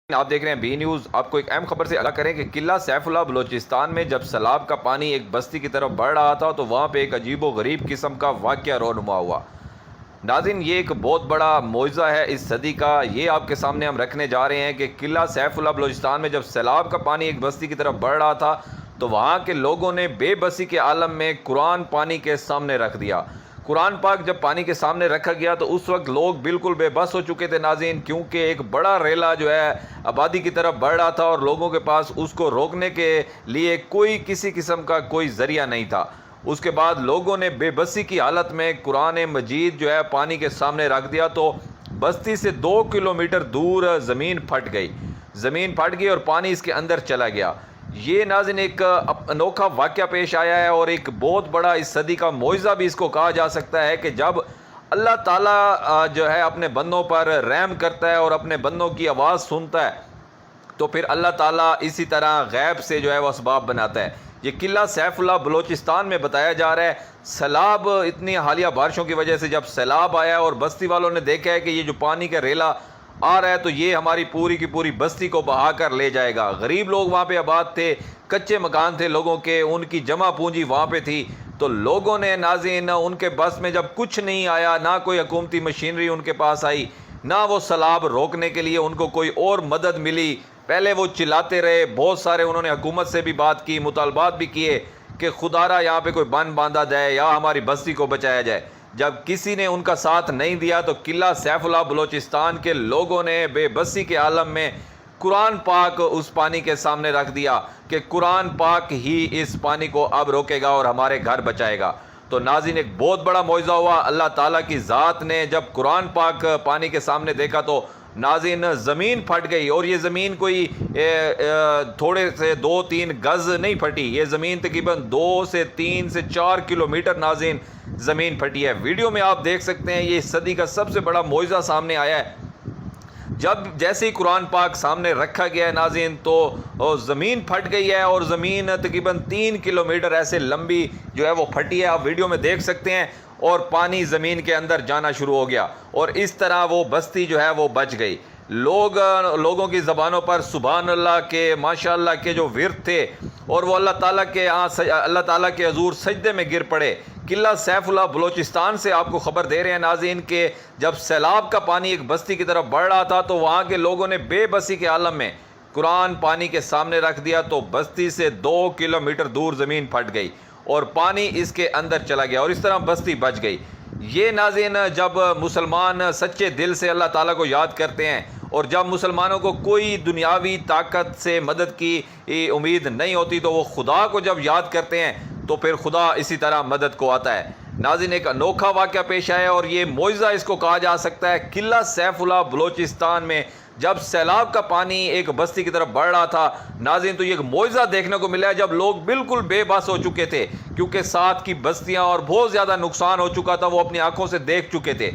آپ دیکھ رہے ہیں بی نیوز۔ آپ کو ایک اہم خبر سے آگاہ کریں کہ قلعہ سیف اللہ بلوچستان میں جب سیلاب کا پانی ایک بستی کی طرف بڑھ رہا تھا تو وہاں پہ ایک عجیب و غریب قسم کا واقعہ رونما ہوا۔ ناظرین، یہ ایک بہت بڑا معجزہ ہے اس صدی کا۔ یہ آپ کے سامنے ہم رکھنے جا رہے ہیں کہ قلعہ سیف اللہ بلوچستان میں جب سیلاب کا پانی ایک بستی کی طرف بڑھ رہا تھا تو وہاں کے لوگوں نے بے بسی کے عالم میں قرآن پانی کے سامنے رکھ دیا۔ قرآن پاک جب پانی کے سامنے رکھا گیا تو اس وقت لوگ بالکل بے بس ہو چکے تھے ناظرین، کیونکہ ایک بڑا ریلا جو ہے آبادی کی طرف بڑھ رہا تھا اور لوگوں کے پاس اس کو روکنے کے لیے کسی قسم کا کوئی ذریعہ نہیں تھا۔ اس کے بعد لوگوں نے بے بسی کی حالت میں قرآن مجید جو ہے پانی کے سامنے رکھ دیا تو بستی سے 2 کلومیٹر دور زمین پھٹ گئی اور پانی اس کے اندر چلا گیا۔ یہ ناظرین ایک انوکھا واقعہ پیش آیا ہے اور ایک بہت بڑا اس صدی کا معجزہ بھی اس کو کہا جا سکتا ہے کہ جب اللہ تعالیٰ جو ہے اپنے بندوں پر رحم کرتا ہے اور اپنے بندوں کی آواز سنتا ہے تو پھر اللہ تعالیٰ اسی طرح غیب سے جو ہے وہ اسباب بناتا ہے۔ یہ قلعہ سیف اللہ بلوچستان میں بتایا جا رہا ہے، سیلاب اتنی حالیہ بارشوں کی وجہ سے جب سیلاب آیا اور بستی والوں نے دیکھا ہے کہ یہ جو پانی کا ریلا آ رہا ہے تو یہ ہماری پوری کی پوری بستی کو بہا کر لے جائے گا۔ غریب لوگ وہاں پہ آباد تھے، کچے مکان تھے لوگوں کے، ان کی جمع پونجی وہاں پہ تھی، تو لوگوں نے ناظرین ان کے بس میں جب کچھ نہیں آیا، نہ کوئی حکومتی مشینری ان کے پاس آئی، نہ وہ سیلاب روکنے کے لیے ان کو کوئی اور مدد ملی، پہلے وہ چلاتے رہے۔ بہت سارے انہوں نے حکومت سے بھی بات کی، مطالبات بھی کیے کہ خدارا یہاں پہ کوئی بند باندھا جائے یا ہماری بستی کو بچایا جائے۔ جب کسی نے ان کا ساتھ نہیں دیا تو قلعہ سیف اللہ بلوچستان کے لوگوں نے بے بسی کے عالم میں قرآن پاک اس پانی کے سامنے رکھ دیا کہ قرآن پاک ہی اس پانی کو اب روکے گا اور ہمارے گھر بچائے گا۔ تو ناظرین ایک بہت بڑا معجزہ ہوا۔ اللہ تعالیٰ کی ذات نے جب قرآن پاک پانی کے سامنے دیکھا تو ناظرین زمین پھٹ گئی، اور یہ زمین کوئی تھوڑے سے 2-3 گز نہیں پھٹی، یہ زمین تقریباً 2 سے 3 سے 4 کلومیٹر ناظرین زمین پھٹی ہے۔ ویڈیو میں آپ دیکھ سکتے ہیں یہ صدی کا سب سے بڑا معجزہ سامنے آیا ہے۔ جب جیسے ہی قرآن پاک سامنے رکھا گیا ہے ناظرین تو زمین پھٹ گئی ہے، اور زمین تقریباً 3 کلومیٹر ایسے لمبی جو ہے وہ پھٹی ہے، آپ ویڈیو میں دیکھ سکتے ہیں، اور پانی زمین کے اندر جانا شروع ہو گیا، اور اس طرح وہ بستی جو ہے وہ بچ گئی۔ لوگوں کی زبانوں پر سبحان اللہ کے، ماشاء اللہ کے جو ورد تھے، اور وہ اللہ تعالیٰ کے حضور سجدے میں گر پڑے۔ قلعہ سیف اللہ بلوچستان سے آپ کو خبر دے رہے ہیں ناظرین کہ جب سیلاب کا پانی ایک بستی کی طرف بڑھ رہا تھا تو وہاں کے لوگوں نے بے بسی کے عالم میں قرآن پانی کے سامنے رکھ دیا تو بستی سے 2 کلومیٹر دور زمین پھٹ گئی اور پانی اس کے اندر چلا گیا، اور اس طرح بستی بچ گئی۔ یہ ناظرین جب مسلمان سچے دل سے اللہ تعالیٰ کو یاد کرتے ہیں، اور جب مسلمانوں کو کوئی دنیاوی طاقت سے مدد کی امید نہیں ہوتی تو وہ خدا کو جب یاد کرتے ہیں تو پھر خدا اسی طرح مدد کو آتا ہے۔ ناظرین ایک انوکھا واقعہ پیش آیا اور یہ معجزہ اس کو کہا جا سکتا ہے۔ قلعہ سیف اللہ بلوچستان میں جب سیلاب کا پانی ایک بستی کی طرف بڑھ رہا تھا ناظرین تو یہ ایک معجزہ دیکھنے کو ملا ہے، جب لوگ بالکل بے بس ہو چکے تھے کیونکہ ساتھ کی بستیاں اور بہت زیادہ نقصان ہو چکا تھا، وہ اپنی آنکھوں سے دیکھ چکے تھے۔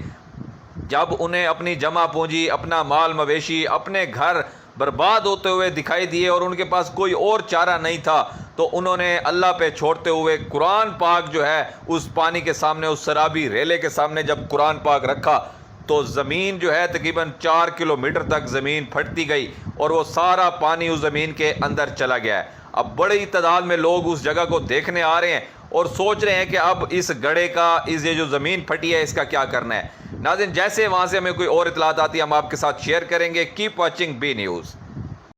جب انہیں اپنی جمع پونجی، اپنا مال مویشی، اپنے گھر برباد ہوتے ہوئے دکھائی دیے اور ان کے پاس کوئی اور چارہ نہیں تھا تو انہوں نے اللہ پہ چھوڑتے ہوئے قرآن پاک جو ہے اس پانی کے سامنے، اس سرابی ریلے کے سامنے جب قرآن پاک رکھا تو زمین جو ہے تقریباً 4 کلومیٹر تک زمین پھٹتی گئی اور وہ سارا پانی اس زمین کے اندر چلا گیا ہے۔ اب بڑی تعداد میں لوگ اس جگہ کو دیکھنے آ رہے ہیں اور سوچ رہے ہیں کہ اب اس گڑھے کا، یہ جو زمین پھٹی ہے اس کا کیا کرنا ہے۔ ناظرین جیسے وہاں سے ہمیں کوئی اور اطلاعات آتی ہے ہم آپ کے ساتھ شیئر کریں گے۔ Keep watching B news.